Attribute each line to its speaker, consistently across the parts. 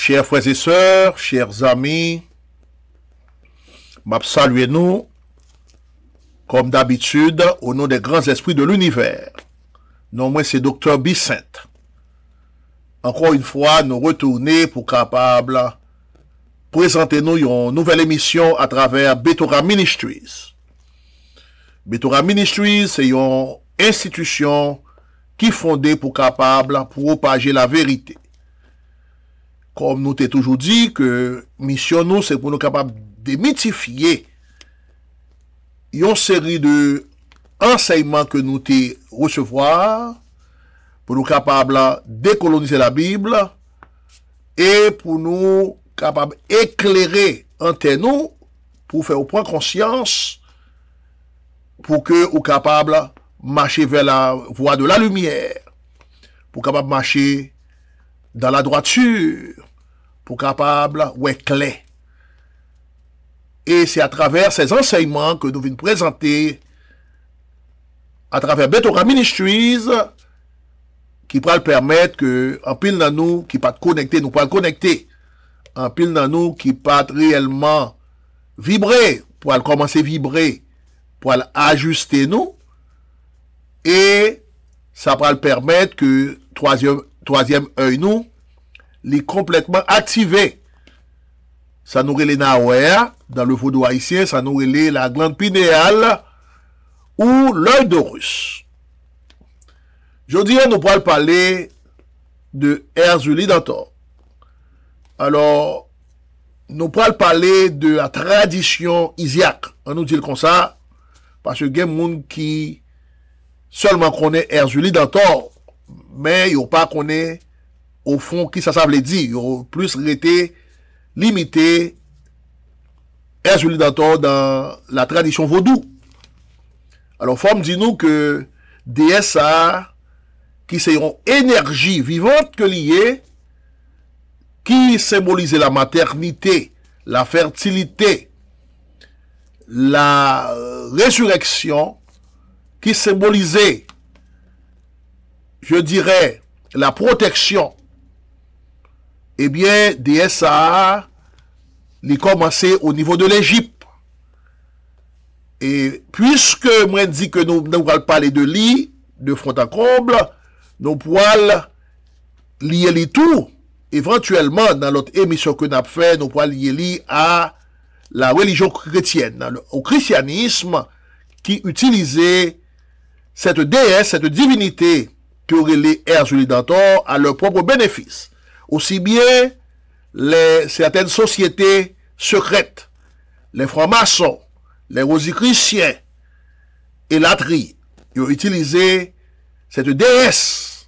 Speaker 1: Chers frères et sœurs, chers amis, m'a salué nous, comme d'habitude, au nom des grands esprits de l'univers. Non, moi, c'est Dr. Bicent. Encore une fois, nous retourner pour capable présenter nous une nouvelle émission à travers Betora Ministries. Betora Ministries, c'est une institution qui est fondée pour capable propager la vérité. Comme nous t'ai toujours dit que mission nous, c'est pour nous capables de démythifier une série de enseignements que nous t'ai recevoir, pour nous capables de décoloniser la Bible et pour nous capables d'éclairer entre nous, pour faire prendre conscience, pour que nous capables de marcher vers la voie de la lumière, pour capable marcher dans la droiture, pour capable ouais clair. Et c'est à travers ces enseignements que nous venons présenter à travers Betora Ministries qui pourra le permettre que en pile dans nous qui pas connecter, nous pas connecter. En pile dans nous qui pas réellement vibrer, pour commencer à vibrer, pour ajuster nous. Et ça va le permettre que troisième œil nous, les complètement activé. Ça nous relève dans le vaudou haïtien, ça nous relève la glande pinéale ou l'œil d'Horus. Aujourd'hui, nous pourrons parler de Herzuli-Dantor. Alors, nous pourrons parler de la tradition isiaque. On nous dit comme ça, parce que il y a des gens qui seulement connaissent Herzuli-Dantor, mais ils n'ont pas connaissent au fond qui ça veut dire. Ils ont plus été limité Herzuli-Dantor dans la tradition vaudou. Alors, forme dit nous que DSA, qui c'est une énergie vivante que liée, qui symbolise la maternité, la fertilité, la résurrection, qui symbolisait, je dirais, la protection. Eh bien, DSA, il commençait au niveau de l'Égypte. Et puisque moi dit que nous allons parler de lit, de front à comble, nous pourrons lier les tout. Éventuellement, dans notre émission que nous avons fait, nous pourrons lier à la religion chrétienne, au christianisme qui utilisait cette déesse, cette divinité que relève Herzuli-Dantor à leur propre bénéfice. Aussi bien certaines sociétés secrètes, les francs-maçons, les rosicruciens et l'atrie, ils ont utilisé cette déesse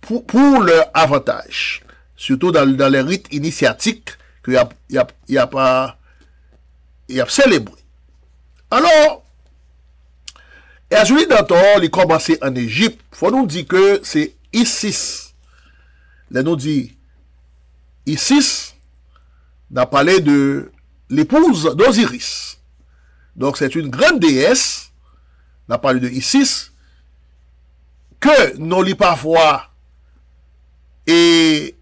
Speaker 1: pour leur avantage, surtout dans les rites initiatiques qu'il y a célébré. Alors, Herzuli-Dantor, il commencé en Égypte. Il faut nous dire que c'est Isis. Là, nous dit Isis, on a parlé de l'épouse d'Osiris. Donc, c'est une grande déesse. On a parlé de Isis, que nous lit parfois et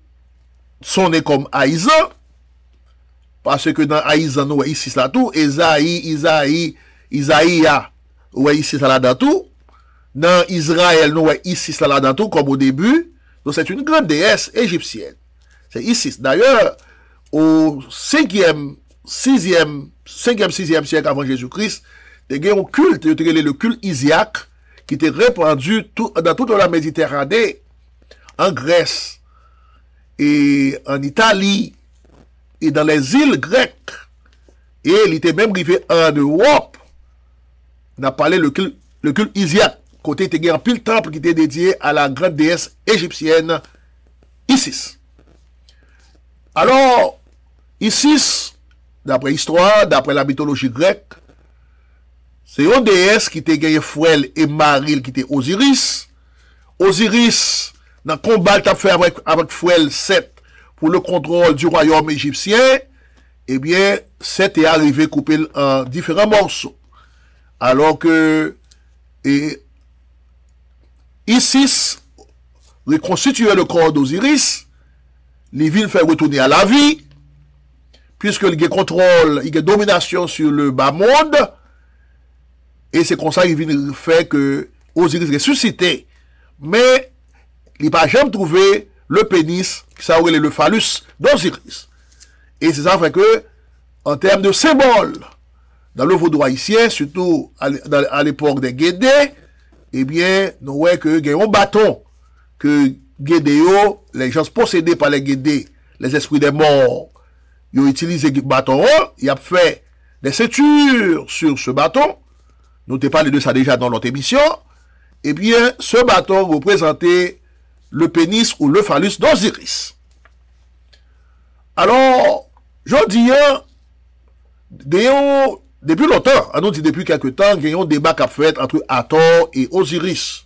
Speaker 1: sonné comme Aïza, parce que dans Aïza, nous, Isis là tout, Isaïa, ou Isis là dans tout, dans Israël, nous, Isis là dans tout, comme au début. Donc, c'est une grande déesse égyptienne. C'est Isis. D'ailleurs, au 5e, 6e siècle avant Jésus-Christ, il y a un culte, le culte isiaque, qui était répandu dans toute la Méditerranée, en Grèce, et en Italie, et dans les îles grecques. Et il était même arrivé en Europe. On a parlé le culte isiaque. Côté, il y a un pile temple qui était dédié à la grande déesse égyptienne Isis. Alors, Isis, d'après l'histoire, d'après la mythologie grecque, c'est une déesse qui était gagné frère et mari qui était Osiris. Osiris, dans le combat qu'il a fait avec frère Seth pour le contrôle du royaume égyptien, eh bien, Seth est arrivé coupé en différents morceaux. Alors que Isis reconstituait le corps d'Osiris les villes fait retourner à la vie, puisque il y a contrôle, il y a domination sur le bas monde, et c'est comme ça qu'il vient faire que Osiris ressuscité. Mais il n'a pas jamais trouvé le pénis, qui s'appelle le phallus d'Osiris. Et c'est ça fait que, en termes de symbole, dans le vaudou haïtien, surtout à l'époque des Guédés, eh bien, nous voyons que il y a un bâton que Guédéo, les gens possédés par les Guédés, les esprits des morts, ils ont utilisé ce bâton, ils ont fait des ceintures sur ce bâton. Nous t'ai parlé de ça déjà dans notre émission. Eh bien, ce bâton représentait le pénis ou le phallus d'Osiris. Alors, je dis, depuis longtemps, on nous dit depuis quelque temps, il y a un débat qu'a fait entre Hathor et Osiris.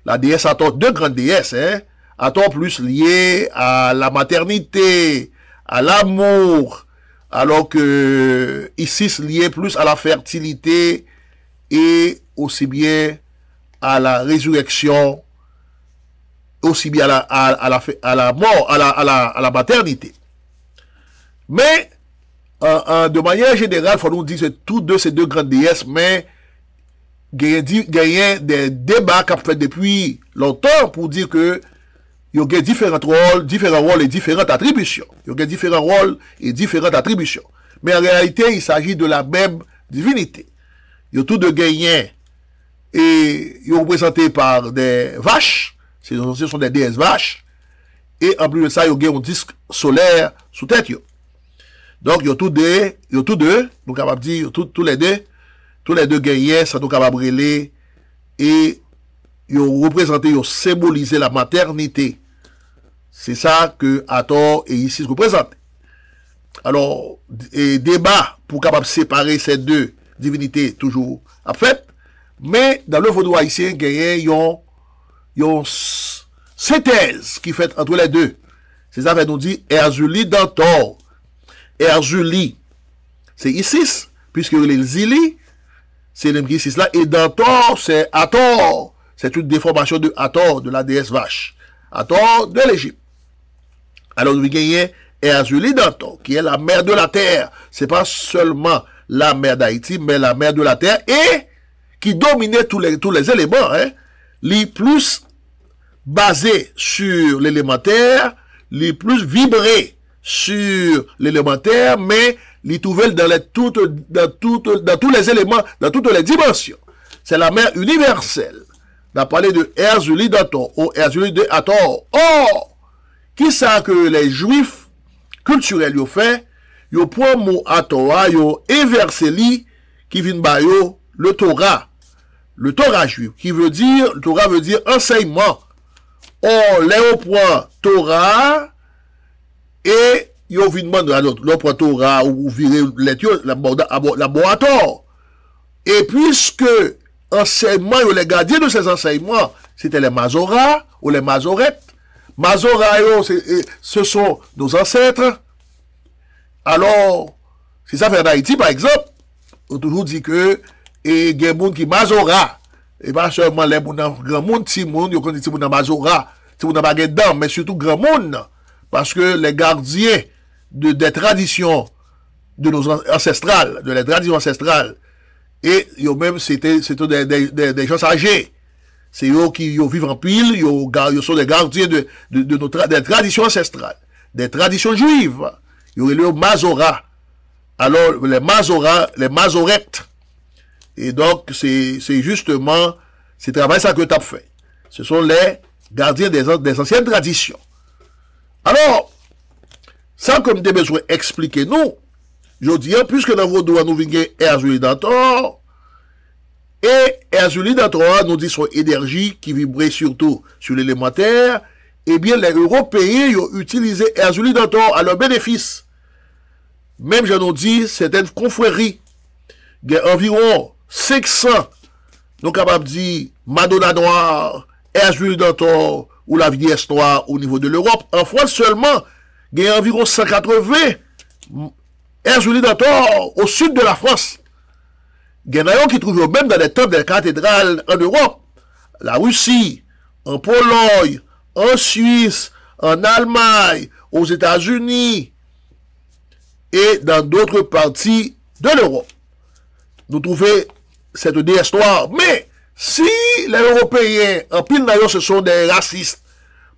Speaker 1: La déesse Hathor, deux grandes déesses, hein. Hathor plus lié à la maternité, à l'amour, alors que Isis lié plus à la fertilité et aussi bien à la résurrection, aussi bien à la mort, à la maternité. Mais, de manière générale, il faut nous dire que toutes deux, ces deux grandes déesses, mais il y a des débats qu'on fait depuis longtemps pour dire que il y a différents rôles et différentes attributions. Il y a différents rôles et différentes attributions. Mais en réalité, il s'agit de la même divinité. Il y a tous deux gagnants et ils sont représentés par des vaches. Ce sont des déesses vaches. Et en plus de ça, il y a un disque solaire sous tête. Donc, il y a tous deux, nous capables de dire, tous les deux gagnants, ça nous capables de relayer et ils ont représenté, ils ont symbolisé la maternité. C'est ça que Hathor et Isis représentent. Alors, et débat pour capable séparer ces deux divinités toujours à fait, mais dans le vaudou haïtien, il y a une synthèse qui fait entre les deux. C'est ça qu'on nous dit Erzuli d'Hathor. Erzuli, c'est Isis, puisque les Zili, c'est le même Isis là, et d'Hathor, c'est Hathor. C'est une déformation de Hathor, de la déesse vache. Hathor de l'Égypte. Alors, nous gagnons Erzuli d'Hathor, qui est la mère de la terre. C'est pas seulement la mère d'Haïti, mais la mère de la terre, et qui dominait tous les éléments, hein. Les plus basés sur l'élémentaire, les plus vibrés sur l'élémentaire, mais les trouvait dans tous les éléments, dans toutes les dimensions. C'est la mère universelle. On a parlé de Erzuli d'Hathor, ou Erzuli de Hathor. Or, qui ça que les juifs culturels ont fait, ils ont pris le mot Hathor, ils ont inversé li, qui vient de le Torah. Le Torah juif, le Torah veut dire enseignement. Or, les point Torah, et ils ont vu demander à l'autre, le point Torah, ou virer la Hathor. Et puisque enseignement, les gardiens de ces enseignements, c'était les Mazoras ou les Mazorettes. Mazoras, ce sont nos ancêtres. Alors, si ça fait en Haïti, par exemple, on toujours dit que il y a des gens qui Mazora. Et pas seulement les gens grand monde, petit monde, ils connaissent les gens Mazora, les gens qui dedans, mais surtout grand monde. Parce que les gardiens des traditions de nos ancestrales, de les traditions ancestrales, et même c'était des gens âgés. C'est eux qui vivent en pile, ils sont des gardiens des traditions ancestrales, des traditions juives. Ils ont le Mazora. Alors, les Mazorettes. Et donc, c'est justement, c'est travail ça que tu as fait. Ce sont les gardiens des anciennes traditions. Alors, ça comme des besoins expliquer nous, je dis, puisque dans vos doigts nous venons Erzuli d'Hathor, et Erzuli d'Hathor nous dit son énergie qui vibrait surtout sur l'élémentaire, eh bien, les Européens ont utilisé Erzuli d'Hathor à leur bénéfice. Même, je nous dis, certaines confréries, il y a environ 500, nous capables de dire, Madonna Noire, Erzuli d'Hathor, ou la vieillesse noire au niveau de l'Europe. En France seulement, il y a environ 180 Erzuli d'Hathor au sud de la France. Il y en a qui trouvent même dans les temples des cathédrales en Europe, la Russie, en Pologne, en Suisse, en Allemagne, aux États-Unis et dans d'autres parties de l'Europe. Nous trouvons cette déesse noire. Mais si les Européens, en pile d'ailleurs, ce sont des racistes,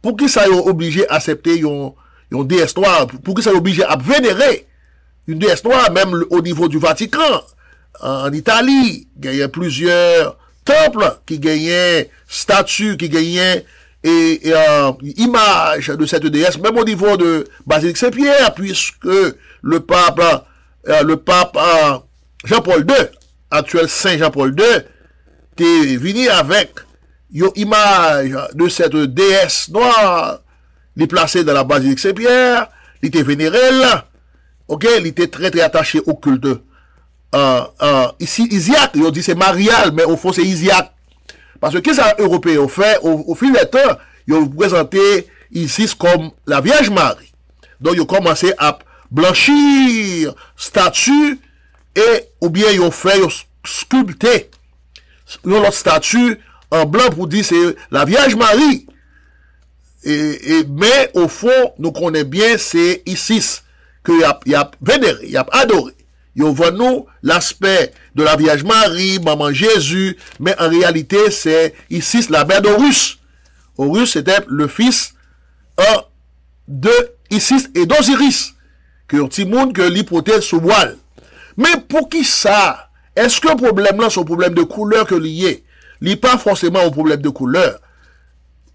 Speaker 1: pour qui ça est obligé à accepter une déesse noire, pour qui ça est obligé à vénérer une déesse noire, même au niveau du Vatican, en Italie, il y a plusieurs temples qui gagnaient statues, qui gagnaient images de cette déesse, même au niveau de Basilique Saint-Pierre, puisque le pape Jean-Paul II, actuel Saint Jean-Paul II, est venu avec une image de cette déesse noire, il est placé dans la Basilique Saint-Pierre, il était vénéré là, ok, il était très très attaché au culte. Ici, Isiaque, ils ont dit c'est Marial, mais au fond c'est Isiaque. Parce que qu'est-ce que les Européens ont fait au fil des temps, ils ont présenté Isis comme la Vierge Marie. Donc ils ont commencé à blanchir statue et ou bien ils ont fait sculpter l'autre statue en blanc pour dire c'est la Vierge Marie. Mais au fond, nous connaissons bien c'est Isis qu'il y a vénéré, il y a adoré. Il voit nous l'aspect de la Vierge Marie, maman Jésus, mais en réalité, c'est Isis, la mère d'Horus. Horus, c'était le fils de Isis et d'Osiris, que un petit monde que l'hypothèse sous voile. Mais pour qui ça? Est-ce que le problème là, c'est un problème de couleur que lié? Il n'est pas forcément un problème de couleur.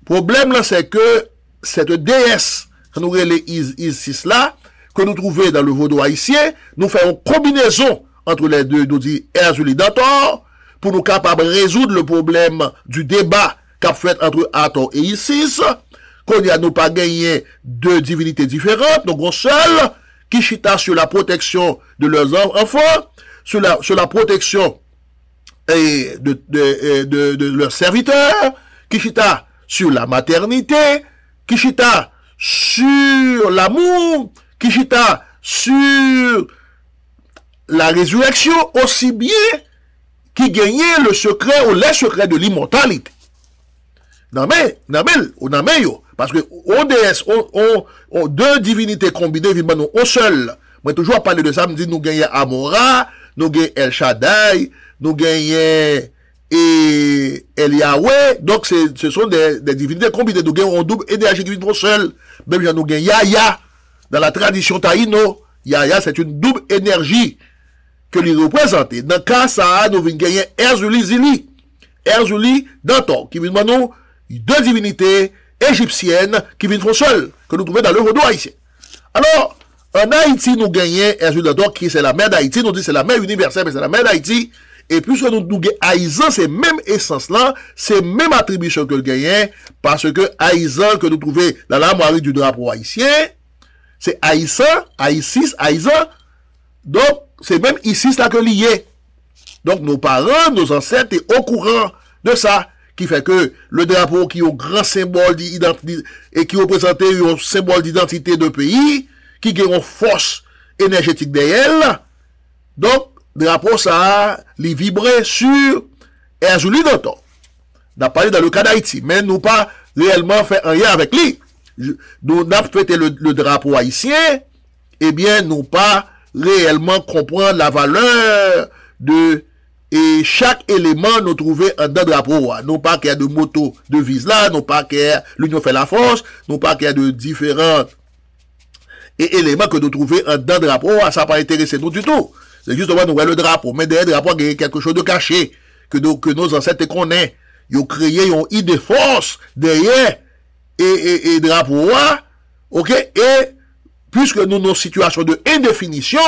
Speaker 1: Le problème là, c'est que cette déesse, que nous appelons Isis là, que nous trouvons dans le vaudou haïtien, nous faisons une combinaison entre les deux, nous dit Erzuli d'Ator, pour nous capables de résoudre le problème du débat qu'a fait entre Hathor et Isis, qu'on y a nous pas gagné deux divinités différentes, donc on seul, qui chita sur la protection de leurs enfants, sur la protection de leurs serviteurs, qui chita sur la maternité, qui chita sur l'amour, qui chita sur la résurrection, aussi bien qui gagnait le secret ou les secrets de l'immortalité. Parce que on deux divinités combinées, évidemment, on seul. Moi, toujours parler de ça, me dit, nous gagnons Amora, nous gagnons El Shaddai, nous gagnons El Yahweh. Donc, ce sont des divinités combinées. Nous gagnons en double énergie qui vient seul. Même nous gagnons Yahya. Dans la tradition taïno, Yahya, c'est une double énergie que lui représente. Dans le cas, ça, nous venons gagner Erzuli d'Ator, qui vient nous deux divinités égyptiennes qui viennent seules, que nous trouvons dans le vaudou haïtien. Alors, en Haïti, nous gagnons Erzuli d'Ator, qui c'est la mère d'Haïti, nous dit c'est la mère universelle, mais c'est la mère d'Haïti. Et puisque nous gagnons Haïzan, c'est même essence-là, c'est même attribution que nous gagnons, parce que Haïzan, que nous trouvons dans l'armoire du drapeau haïtien, c'est Isis, Haïzan. Donc, c'est même Isis là que lié. Donc, nos parents, nos ancêtres étaient au courant de ça. Qui fait que le drapeau qui est un grand symbole d'identité et qui représentait un symbole d'identité de pays, qui a une force énergétique derrière. Donc, drapeau ça, il vibrait sur Erzuli d'Ator. On a parlé dans le cas d'Haïti, mais nous pas réellement fait un lien avec lui. Nous n'avons fêté le drapeau haïtien, eh bien, nous pas réellement comprendre la valeur de et chaque élément nous trouver en dans drapeau. Non pas qu'il y a de motos de vise là, non pas qu'il y a l'union fait la force, non pas qu'il y a de différents éléments que nous trouvons en dans drapeau, ça n'a pas intéressé nous du tout. C'est justement nous voyons le drapeau, mais derrière le drapeau, il y a quelque chose de caché, que nos ancêtres connaissent. Ils ont créé une idée force derrière et drapeau, ok, et puisque nous nos situations de indéfinition,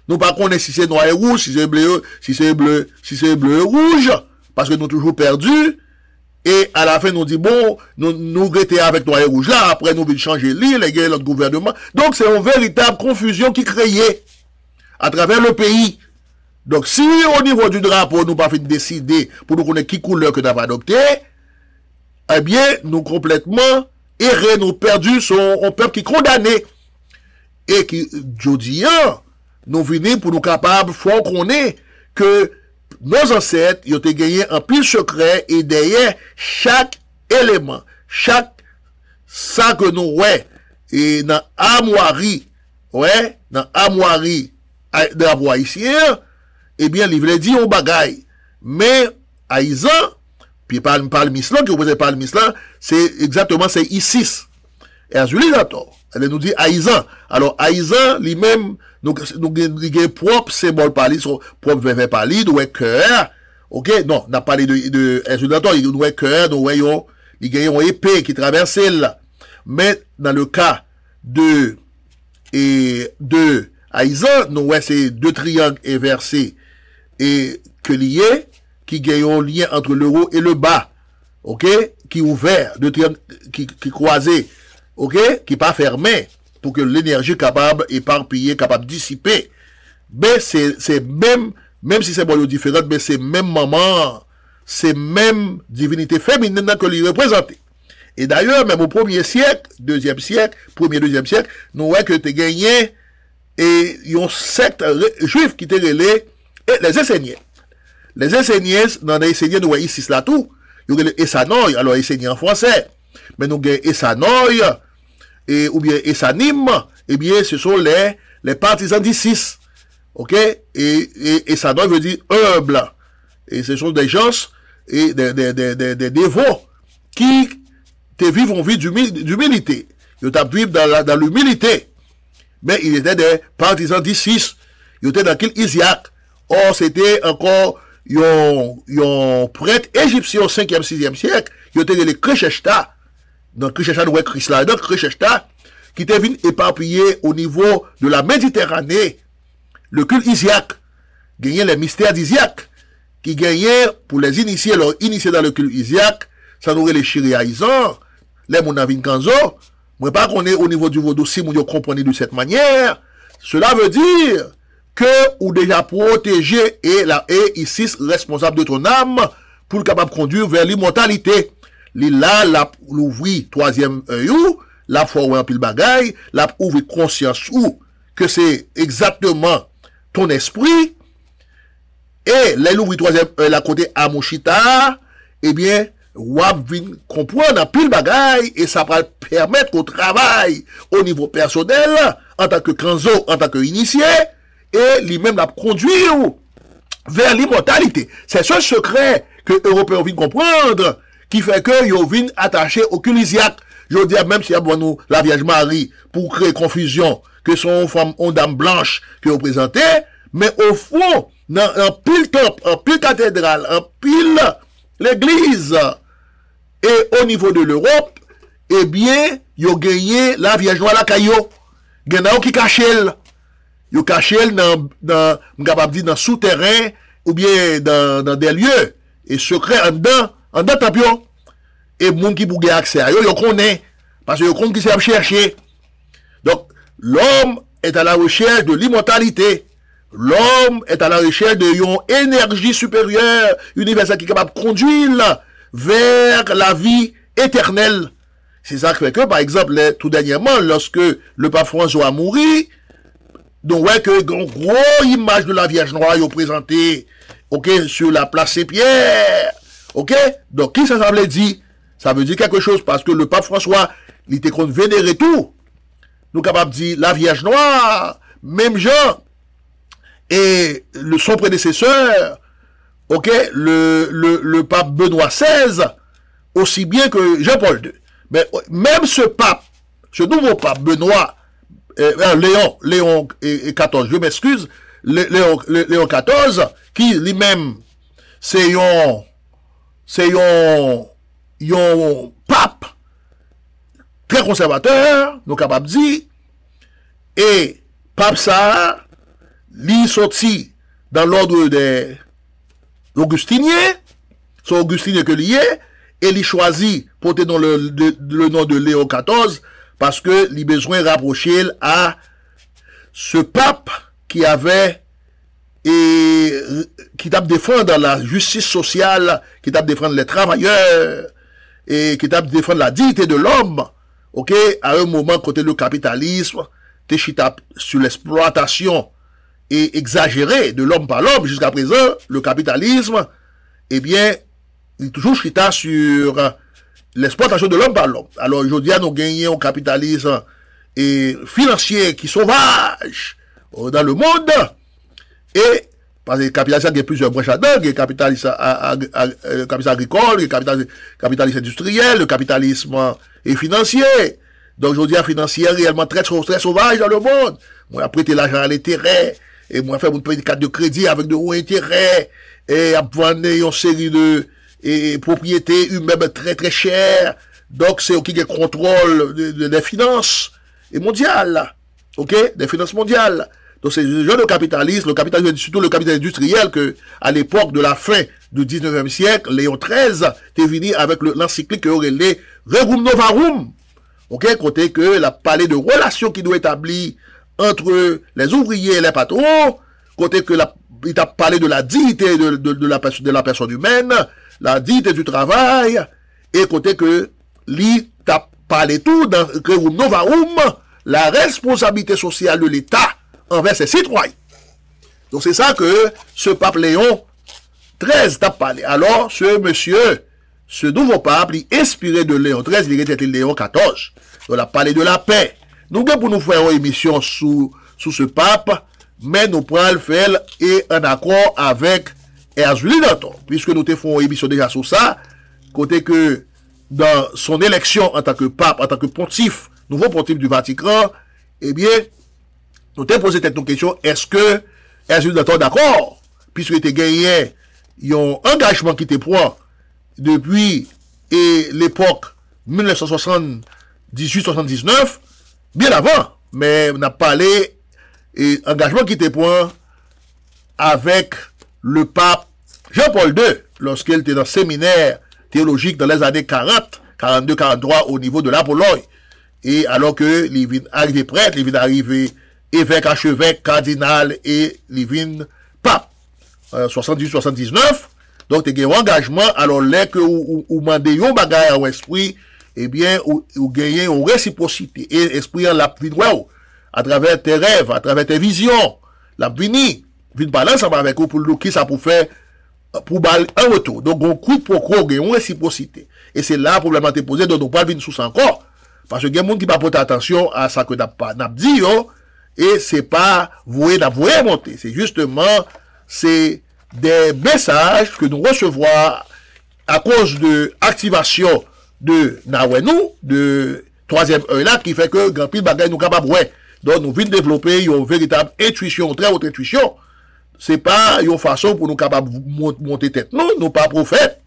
Speaker 1: nous pas connaissons si c'est noir et rouge, si c'est bleu, si c'est bleu et rouge, parce que nous toujours perdus, et à la fin nous dit bon, nous regrettons avec noir et rouge là, après nous voulons changer l'île, les gars, notre gouvernement. Donc c'est une véritable confusion qui créée à travers le pays. Donc si au niveau du drapeau, nous pas fait décider pour nous connaître qui couleur que nous avons adopté, eh bien, nous complètement errés, nous perdus, sont un peuple qui est condamné. Et qui, jodi, nous venons pour nous capables, faut qu'on ait que nos ancêtres, ils ont gagné un pile secret et derrière chaque élément, chaque ça que nous, ouais, et dans armoirie, ouais, dans armoirie de la voie haïtienne, eh bien, il voulait dire au bagaille. Mais, Aïzan, puis par le Mislan, qui représente par le Mislan, c'est exactement, c'est Isis. Et Azuli d'accord. Elle nous dit Aïzan. Alors, Aïzan, lui-même, nous avons propre symbole pali, son propre verbe pali, nous avons cœur. Ok? Non, on a parlé de Azuli d'accord, nous avons cœur, nous avons une épée qui traverse là. Mais, dans le cas de Aïzan, nous avons ces deux triangles inversés et que liés, qui gagnent un lien entre le haut et le bas. Ok? Qui ouvert, deux triangles qui croisés. Ok, qui pas fermé pour que l'énergie capable éparpiller, capable dissiper. Mais c'est même si c'est bon différent, mais c'est même maman, c'est même divinité féminine que lui représente. Et d'ailleurs, même au 1er siècle, 2e siècle, 1er, 2e siècle, nous voyons que tu gagné et une secte juive qui était relais les Esséniens. Les Esséniens, dans les Esséniens, nous voyons ici là tout. Ils ont les Essanoï, alors Esséniens en français. Mais nous avons Essanoï, ou bien Essanim, eh bien, ce sont les partisans d'Isis. Ok? Et Essanoï veut dire humble. Et ce sont des gens, et des dévots, qui te vivent en vie d'humilité. Ils te vivent dans l'humilité. Mais ils étaient des partisans d'Isis. Ils étaient dans quel Isiaque. Or, c'était encore un prêtre égyptien au 5e, 6e siècle. Ils étaient les Kresheshta. Donc, Kresheshta, nous voyons Christ là. Donc, Kresheshta, qui était venu éparpiller au niveau de la Méditerranée, le culte Isiaque, gagner les mystères d'Isiaque, qui gagnaient pour les initiés, leur initiés dans le culte Isiaque, ça nous les chiriaïsants, les mounavin kanzo, moi pas qu'on est au niveau du vaudou, si vous comprenez de cette manière, cela veut dire que ou déjà protégé et Isis responsable de ton âme pour le capable de conduire vers l'immortalité. Là, la l'ouvri troisième œil ou, la foi ou un pile bagaille, la ouvri conscience ou, que c'est exactement ton esprit, et là, l'ouvri troisième œil, la côté Amoshita, eh bien, wap vin comprendre un pile bagaille, et ça va permettre qu'on travaille au niveau personnel, en tant que kanzo, en tant que initié, et lui-même la conduire vers l'immortalité. C'est ce secret que les Européens viennent comprendre, qui fait que ils viennent attacher au culte Isiaque. Je dis même s'il y a bon nous la Vierge Marie pour créer confusion, que son femme en dame blanche que vous présentez, mais au fond, dans un pile temple, un pile cathédrale, un pile l'église, et au niveau de l'Europe, eh bien, ils ont gagné la Vierge Noire la caillou. Il y en a qui cachent elle. Ils cachent elle dans souterrain, ou bien dans des lieux, et secret en dedans tapion. Et moun qui bouge accès à eux, ils connaissent. Parce que ils connaissent qui savent chercher. Donc, l'homme est à la recherche de l'immortalité. L'homme est à la recherche d'une énergie supérieure, universelle, qui est capable de conduire vers la vie éternelle. C'est ça qui fait que, par exemple, tout dernièrement, lorsque le pape François a mouru, donc, ouais, que une grosse image de la Vierge Noire est présentée, ok, sur la place Saint-Pierre. Ok? Donc, qui ça veut dire? Ça veut dire quelque chose parce que le pape François, il était qu'on vénérait tout. Nous capables de dire la Vierge Noire, même Jean, et son prédécesseur, ok, le pape Benoît XVI, aussi bien que Jean-Paul II. Mais même ce pape, ce nouveau pape Benoît, Léon XIV, je m'excuse, Léon XIV, qui lui-même, c'est un pape très conservateur, nous capables de dire, et pape ça, lui sorti dans l'ordre des Augustiniens, c'est Augustinien que lui est, et il choisit porter dans le nom de Léon XIV, parce que il besoin rapprocher à ce pape qui avait et qui tape défendre la justice sociale, qui tape défendre les travailleurs, et qui tape défendre la dignité de l'homme, ok, à un moment côté le capitalisme, t'es chita sur l'exploitation et exagérée de l'homme par l'homme, jusqu'à présent, le capitalisme, eh bien, il est toujours chita sur l'exploitation de l'homme par l'homme. Alors, aujourd'hui, nous gagnons un capitalisme et financier qui est sauvage dans le monde. Et, parce que le capitalisme a plusieurs branches dedans, il y a le capitalisme agricole, le capitalisme industriel, le capitalisme financier. Donc, aujourd'hui, le financier est réellement très sauvage dans le monde. Moi, prêter l'argent à l'intérêt, et moi, faire une petite carte de crédit avec de hauts intérêts, et à vendre une série de propriétés humaines très, très chères. Donc, c'est qui a le contrôle des finances mondiales, ok? Des finances mondiales. Donc, c'est le genre de capitalisme, surtout le capitalisme industriel, que, à l'époque de la fin du 19e siècle, Léon XIII était venu avec l'encyclique aurait les Rerum Novarum. Ok? Côté que la parlé de relations qui doit établir entre les ouvriers et les patrons. Côté que il a parlé de la dignité de la personne humaine, la dignité du travail. Et côté que, il a parlé tout dans Rerum Novarum, la responsabilité sociale de l'État envers ses citoyens. Donc c'est ça que ce pape Léon XIII t'a parlé. Alors, ce nouveau pape, il est inspiré de Léon XIII, il était Léon XIV. Donc il a parlé de la paix. Nous pour nous faire une émission sous ce pape, mais nous pourrons le faire et en accord avec Erzuli Danton, puisque nous te faisons une émission déjà sur ça, côté que dans son élection en tant que pape, en tant que pontife, nouveau pontife du Vatican, eh bien, nous t'ai posé cette question, est-ce que Erzuli Danton d'accord, puisque tu as gagné un engagement qui te prend depuis l'époque 1978-79, bien avant, mais on a parlé engagement qui te prend avec le pape Jean-Paul II, lorsqu'il était dans le séminaire théologique dans les années 40, 42, 43 au niveau de la Pologne. Et alors que il vient arriver prêtre, il vient arriver évêque, archevêque, cardinal et il vient pape. 78-79. Donc, tu as un engagement, alors là que vous mandez un bagage en esprit, eh bien, vous gagnez une réciprocité. Et esprit en la vie à travers tes rêves, à travers tes visions, la vini, vient parler ensemble avec vous pour qui ça pour faire, pour baler un retour. Donc, on coup pour quoi, une réciprocité. Et c'est là, le problème à te poser, donc, on ne peut pas venir sous ça encore. Parce que il y a des gens qui ne portent pas attention à ça que n'a dit, et c'est pas voué monter. C'est justement, c'est des messages que nous recevons à cause de l'activation de Nawenou, de troisième œil là, qui fait que grand pile bagay nous capable ouais. Donc nous venons développer une véritable intuition, une très haute intuition. C'est pas une façon pour nous capable monter tête. Non, nous pas prophètes.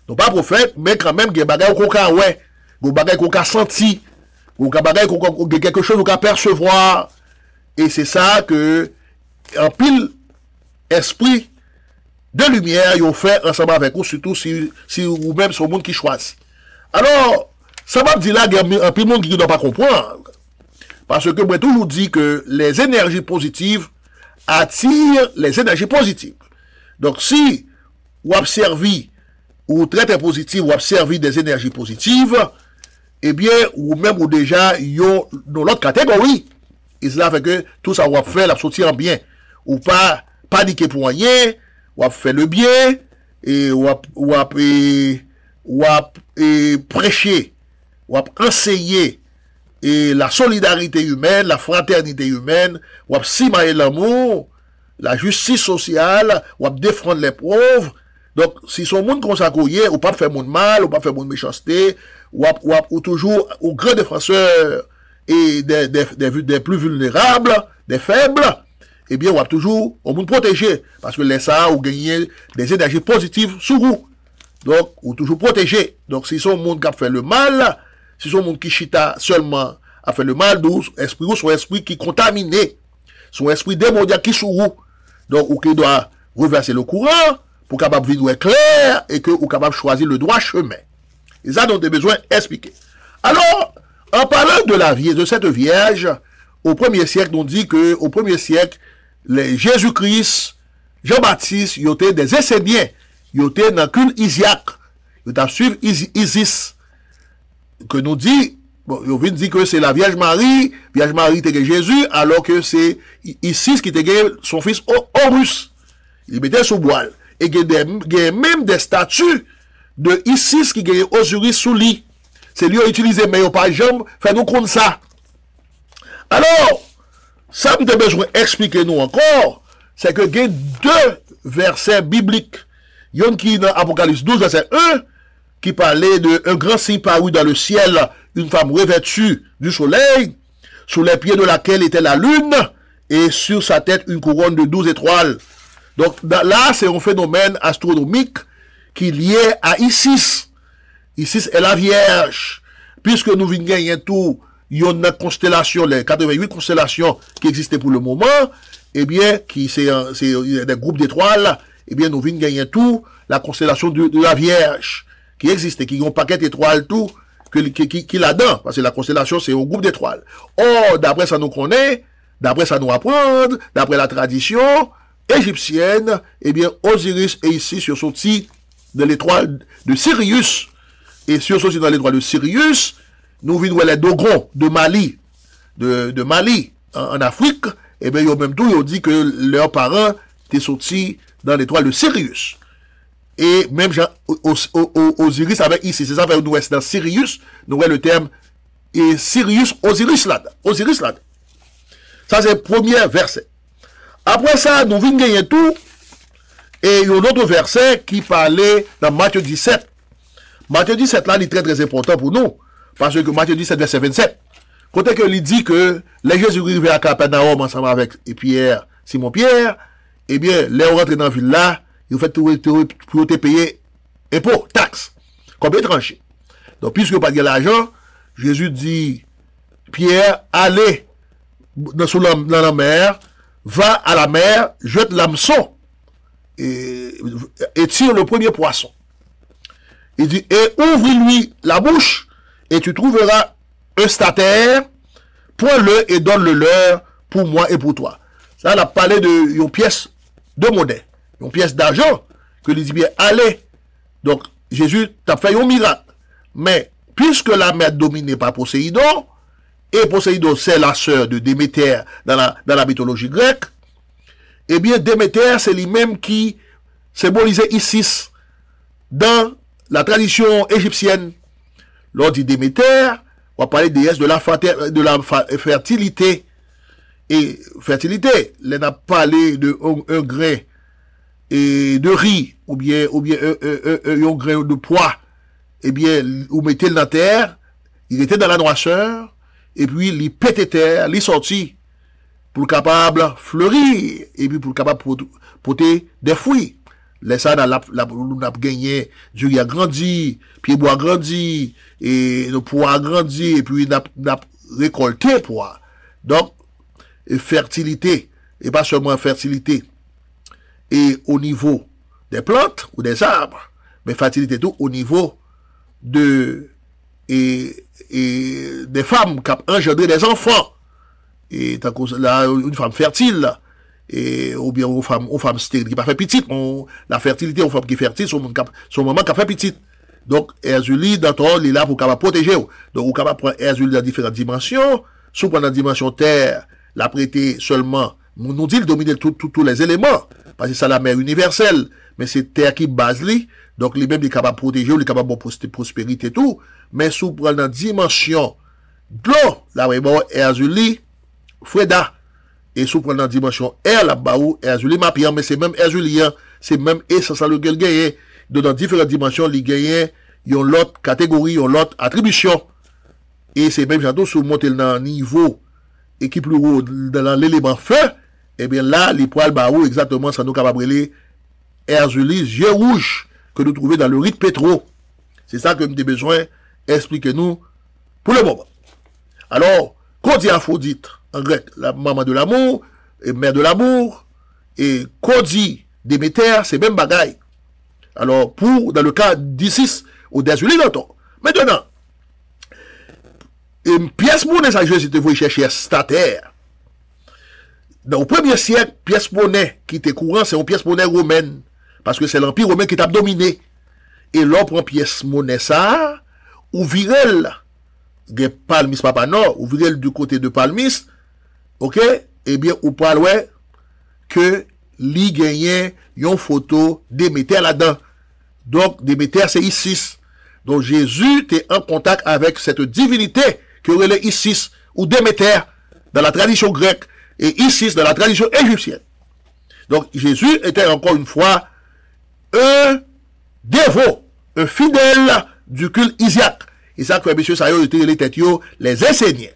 Speaker 1: Nous pas prophètes, mais quand même des bagay qu'on ka ouais, des bagay qu'on ka senti, ou bagay qu'on quelque chose qu'on ka percevoir. Et c'est ça que en pile esprit de lumière, ils ont fait ensemble avec vous, surtout si ou même sur le monde qui choisit. Alors, ça va dire là, il y a un peu de monde qui ne doit pas comprendre. Parce que moi, toujours dit que les énergies positives attirent les énergies positives. Donc, si vous observez, ou très positif, ou observez des énergies positives, eh bien, ou même ou déjà, dans l'autre catégorie, et cela fait que tout ça, va faire la sortir en bien. Ou pas paniquer pour rien, ou faire le bien, et ou prêcher, ou enseigner et la solidarité humaine, la fraternité humaine, ou simailler l'amour, la justice sociale, ou défendre les pauvres. Donc, si son monde consacré, ou pas faire mon mal, ou pas faire mon méchanceté, ou toujours au grand défenseur et des plus vulnérables, des faibles, eh bien, on va toujours, on vous protéger, parce que les ça, ou gagner des énergies positives sur vous. Donc, ou toujours protéger. Donc, si son monde qui a fait le mal, si son monde qui chita seulement a fait le mal, donc, esprit ou son esprit qui contaminé, son esprit démoniaque qui sous vous. Donc, ou qui doit reverser le courant, pour capable vivre clair, et que, ou capable choisir le droit chemin. Et ça, dont des besoins expliqués. Alors, en parlant de la vie, de cette vierge, au premier siècle, on dit que, au premier siècle, les Jésus-Christ, Jean-Baptiste, ils étaient des Esséniens, ils étaient dans qu'une Isiaque, ils étaient suivre Isis, que nous dit, bon, ils viennent dire que c'est la Vierge Marie était Jésus, alors que c'est Isis qui était son fils Horus. Il mettait sous boile. Et il y a même des statues de Isis qui gagne Osiris sous lui. C'est lui qui a utilisé, mais il n'a pas jamais fait nous compte ça. Alors, ça me besoin d'expliquer nous encore, c'est que il y a deux versets bibliques. Il y a un qui est dans Apocalypse 12, verset 1, qui parlait d'un grand signe paru dans le ciel, une femme revêtue du soleil, sous les pieds de laquelle était la lune, et sur sa tête une couronne de 12 étoiles. Donc là, c'est un phénomène astronomique qui est lié à Isis. Isis est la Vierge. Puisque nous venons gagner tout, il y a une constellation, les 88 constellations qui existaient pour le moment, eh bien, qui c'est des groupes d'étoiles, eh bien, nous venons gagner tout, la constellation de la Vierge, qui existe, et qui ont un paquet d'étoiles, tout, qui là-dedans, parce que la constellation, c'est un groupe d'étoiles. Or, d'après ça nous connaît, d'après ça nous apprend, d'après la tradition égyptienne, eh bien, Osiris est ici sur sorti de l'étoile de Sirius. Et sur sorti dans l'étoile de Sirius, nous venons les Dogons de Mali, de Mali, en Afrique, eh bien, ils ont même tout, ils ont dit que leurs parents étaient sortis dans l'étoile de Sirius. Et même Osiris avec ici, c'est ça, nous est dans Sirius, nous avons le terme, et Sirius, Osiris là. Osiris là. Ça, c'est le premier verset. Après ça, nous venons gagner tout. Et il y a un autre verset qui parlait dans Matthieu 17. Matthieu 17, là, il est très très important pour nous. Parce que Matthieu 17, verset 27. Côté que il dit que les Jésus arrivés à Capernaum ensemble avec Pierre, Simon-Pierre, eh bien, les rentrés dans la ville là, ils ont fait pour te payer impôts, taxes, comme étranger. Donc, puisque pas de l'argent, Jésus dit, Pierre, allez dans la mer, va à la mer, jette l'hameçon et tire le premier poisson. Il dit, et ouvre-lui la bouche, et tu trouveras un statère, prends-le et donne-le leur pour moi et pour toi. Ça, on a parlé d'une pièce de monnaie, une pièce d'argent, que il dit bien, allez. Donc, Jésus t'a fait un miracle. Mais, puisque la mer dominée par Poséidon, et Poséidon, c'est la sœur de Déméter dans la mythologie grecque, eh bien, Déméter, c'est lui-même qui symbolisait Isis dans la tradition égyptienne. Lors dit Déméter, on va parler des déesses de la fertilité. Et fertilité, on a parlé de un grain et de riz, ou bien un grain de pois, eh bien, vous mettez le dans la terre, il était dans la noirceur, et puis il pétait terre, il sortit pour capable fleurir, et puis pour capable porter des fruits. Les ça, on a gagné, du riz a grandi, puis bois a grandi, et le pois a grandi, et puis on a récolté pois. Donc, fertilité, et pas seulement fertilité, et au niveau des plantes ou des arbres, mais fertilité tout au niveau de et des femmes qui ont engendré des enfants, et là, une femme fertile, et ou bien une femme stérile qui n'a pas fait petite, la fertilité aux femmes qui fertile, son moment qui a fait petite. Donc, Erzuli, dans ton il est là pour protéger. Donc, vous capable prendre Erzuli dans différentes dimensions, sous pendant la dimension terre, la prêter seulement, nous dit, il domine tous les éléments, parce que c'est la mer universelle, mais c'est terre qui base lui, donc lui-même il est capable de protéger, il est capable de prospérité et tout, mais sous pendant la dimension de l'eau, là, vraiment, Erzuli, Freda, et sous pendant la dimension air, là-bas, Erzuli Mapian, mais c'est même Erzulien, c'est même essentiel le gagne, dans différentes dimensions, il gagne, il y a l'autre catégorie, il y a l'autre attribution, et c'est même, j'entends, sous monter dans le niveau, et qui plus haut dans l'élément feu, et bien là, les poils barreaux, exactement, ça nous capable de Erzuli, yeux rouges, que nous trouvons dans le rite Pétro. C'est ça que nous avons besoin, expliquez-nous pour le moment. Alors, quand dit Aphrodite, en grec, la maman de l'amour, et mère de l'amour, et quand dit Déméter, c'est même bagaille. Alors, dans le cas d'Isis, ou d'Erzuli, maintenant, une pièce monnaie, ça, je te vois chercher statère. Dans le premier siècle, pièce monnaie qui était courant, c'est une pièce monnaie romaine. Parce que c'est l'Empire romain qui t'a dominé. Et l'on prend pièce monnaie ça, ou virel, de Palmis Papa Nord, ou virel du côté de Palmis, ok? Eh bien, ou pas ouais, que li gagnait une photo Déméter là-dedans. Donc, Déméter, c'est Isis. Donc, Jésus était en contact avec cette divinité que relève Isis ou Déméter dans la tradition grecque et Isis dans la tradition égyptienne. Donc, Jésus était encore une fois un dévot, un fidèle du culte isiaque. Et ça, que M. Sayo était les têtes, les Esséniens.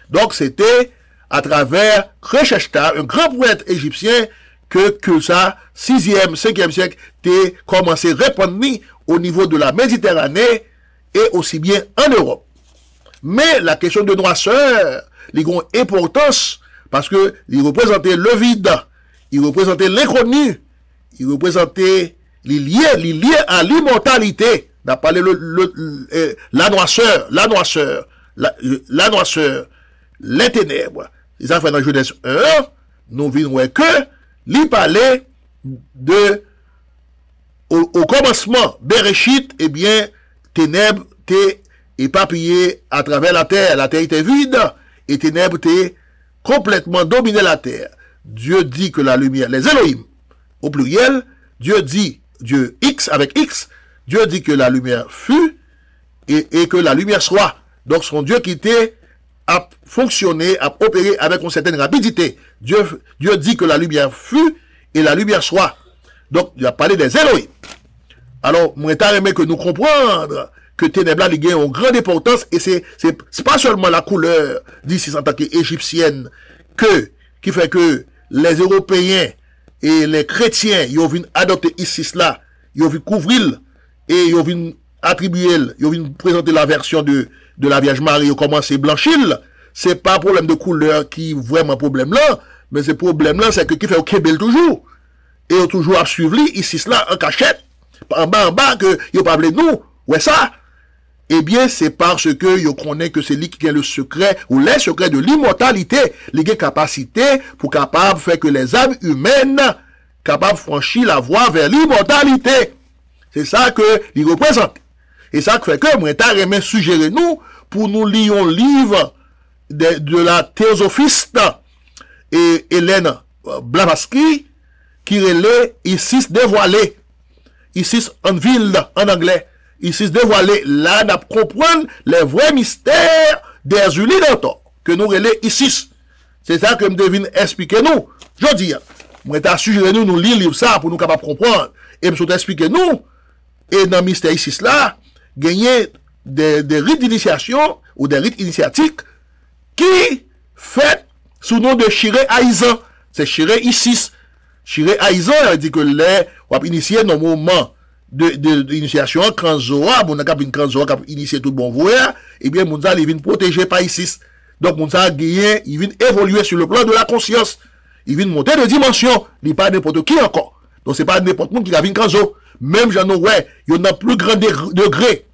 Speaker 1: Donc, c'était à travers Khrésheshta, un grand poète égyptien, que ça, 6e, 5e siècle, t'est commencé à répandre au niveau de la Méditerranée et aussi bien en Europe. Mais la question de noirceur, il a une importance parce que il représentait le vide, il représentait l'inconnu, il représentait les liés à l'immortalité. On a parlé la noirceur, les ténèbres. C'est ça fait dans Genèse 1, nous vîmes que il parlait de au commencement, Bereshit, eh bien, ténèbres étaient éparpillées à travers la terre était vide, et ténèbres étaient complètement dominé la terre. Dieu dit que la lumière, les Elohim, au pluriel, Dieu dit, Dieu X avec X, Dieu dit que la lumière fut et que la lumière soit. Donc, son Dieu qui était à fonctionner, à opérer avec une certaine rapidité. Dieu dit que la lumière fut et la lumière soit. Donc, il a parlé des Elohim. Alors, moi, t'as aimé que nous comprendre que ténèbres là, il y a une grande importance et c'est pas seulement la couleur d'ici en tant qu'égyptienne qui fait que les Européens et les chrétiens, ils ont vu adopter Isis là, ils ont vu couvrir et ils ont vu attribuer, ils ont vu présenter la version de la Vierge Marie, ils ont commencé à blanchir. C'est pas problème de couleur qui est vraiment problème là, mais ce problème là, c'est que qui fait au Québec toujours. Et ils ont toujours à suivre Isis là en cachette, en bas, que ils n'ont pas voulu nous. Ouais, ça. Eh bien, c'est parce que ils connaissent que c'est lui qui a le secret, ou les secrets de l'immortalité, les capacités pour capable faire que les âmes humaines capables de franchir la voie vers l'immortalité. C'est ça que il représente. Et ça fait que moi, t'as remis suggérer nous pour nous lire un livre de la théosophiste et Hélène Blavatsky qui relève Isis dévoilé. Isis Unveiled en anglais. Isis dévoilé. Là, on comprendre les vrais mystères des Ulidantor que nous relève Isis. C'est ça que je devine expliquer nous. Je dis, moi, t'as suggéré nous lire ça pour nous capables comprendre. Et me expliquer nous. Et dans le mystère Isis là, gagner des rites d'initiation ou des rites initiatiques qui fait sous nom de Shiré Aïzan. C'est Shiré Isis. Shiré Aïzan, il dit que les, on va initier nos moments d'initiation, quand Zoa, on a une quand Zoa qui a initié tout bon voyage, et bien, Mounza, il vient protéger par Isis. Donc, Mounza, il vient évoluer sur le plan de la conscience. Il vient monter de dimension. Il n'est pas n'importe qui encore. Donc, c'est pas n'importe qui qui a une Kanzo. Même, j'en ai, ouais, il y en a plus grand degré.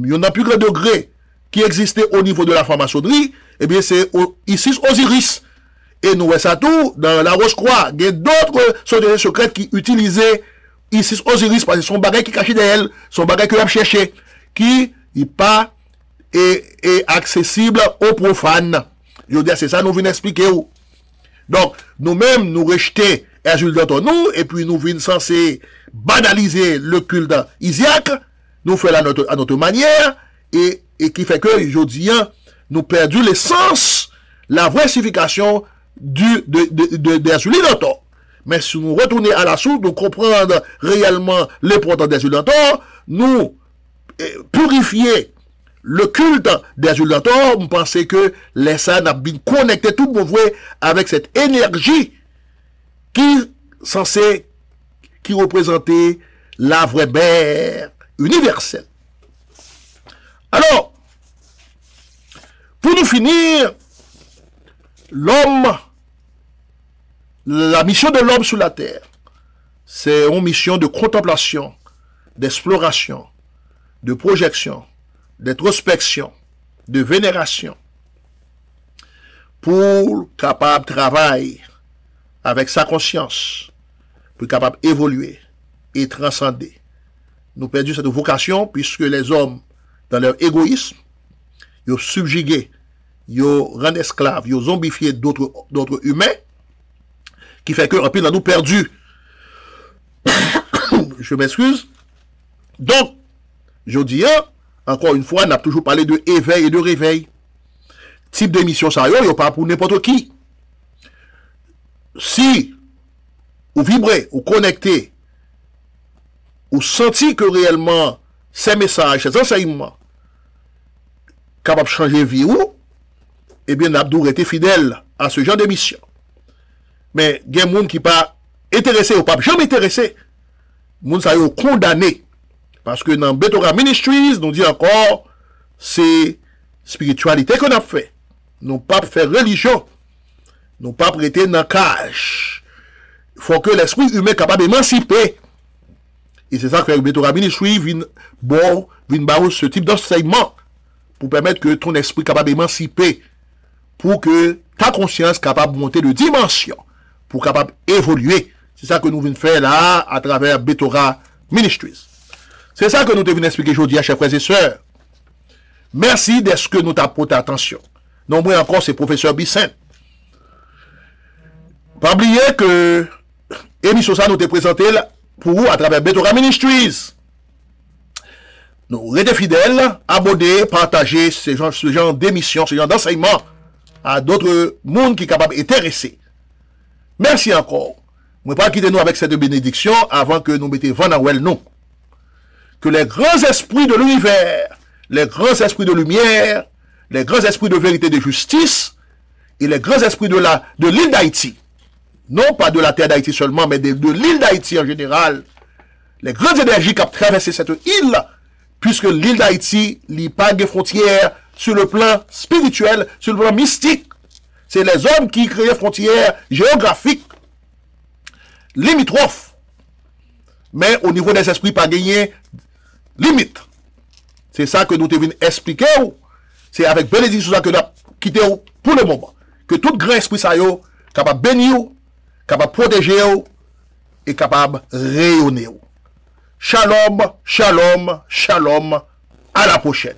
Speaker 1: Il y en a plus grand degré qui existait au niveau de la franc-maçonnerie. Eh bien, c'est Isis Osiris. Et nous, ça tout, dans la Roche-Croix, il y a d'autres sociétés secrètes qui utilisaient Isis Osiris parce que son bagage qui caché derrière, son bagage qui a cherché, qui n'est pas est accessible aux profanes. Je veux dire, c'est ça, nous venons expliquer où. Donc, nous-mêmes, nous rejeter Azuldantor nous, et puis nous venons censés banaliser le culte isiaque, nous faisons à notre manière, et qui fait que, je dis, nous perdons l'essence, la vraie signification des Azuldantor. Mais si nous retournons à la source, nous comprendre réellement l'importance des Azuldantor, nous purifier le culte des Azuldantor, nous pensons que les saints ont bien connecté tout le monde avec cette énergie qui représentait la vraie mère universelle. Alors, pour nous finir, l'homme, la mission de l'homme sur la terre, c'est une mission de contemplation, d'exploration, de projection, d'introspection, de vénération, pour capable de travailler avec sa conscience, pour capable d'évoluer et transcender. Nous perdons cette vocation puisque les hommes, dans leur égoïsme, ils ont subjugué, ils ont rendu esclaves, ils ont zombifié d'autres humains, qui fait que, en plus, nous perdu, je m'excuse, Donc, je dis, encore une fois, on a toujours parlé de éveil et de réveil. Type d'émission, ça y a pas pour n'importe qui. Si vous vibrez, vous connectez, vous sentez que réellement ces messages, ces enseignements, capables de changer vie ou, eh bien, Abdou était fidèle à ce genre d'émission. Mais il y a des gens qui ne sont pas intéressés ou pas jamais intéressés. Les gens sont condamnés. Parce que dans Betora Ministries, nous dit encore, c'est spiritualité qu'on a fait. Nous pas faire religion. Nous pas prêter dans cage. Il faut que l'esprit humain soit capable d'émanciper. Et c'est ça que Betora Ministries vient ce type d'enseignement pour permettre que ton esprit soit capable d'émanciper, pour que ta conscience soit capable de monter de dimension, pour capable d'évoluer. C'est ça que nous venons faire là, à travers Betora Ministries. C'est ça que nous devons expliquer aujourd'hui, chers frères et sœurs. Merci d'être ce que nous t'avons porté attention. Nombreux encore, c'est professeur Bissin. Pas oublier que l'émission ça nous t'est présentée pour vous à travers Betora Ministries. Nous restez fidèles, abonnez, partagez ce genre d'émission, ce genre d'enseignement à d'autres mondes qui sont capables d'intéressés. Merci encore. Je ne vais pas quitter nous avec cette bénédiction avant que nous mettions vent dans nous. Que les grands esprits de l'univers, les grands esprits de lumière, les grands esprits de vérité et de justice, et les grands esprits de l'île d'Haïti, non pas de la terre d'Haïti seulement, mais de l'île d'Haïti en général, les grandes énergies qui ont traversé cette île, puisque l'île d'Haïti n'a pas de frontières sur le plan spirituel, sur le plan mystique. C'est les hommes qui créent frontières géographiques, limitrophes, mais au niveau des esprits, pas gagné limite. C'est ça que nous devons expliquer. C'est avec bénédiction que nous avons quitté pour le moment. Que tout grand esprit ça yo capable de bénir, capable de protéger et capable de rayonner. Shalom, shalom, shalom. À la prochaine.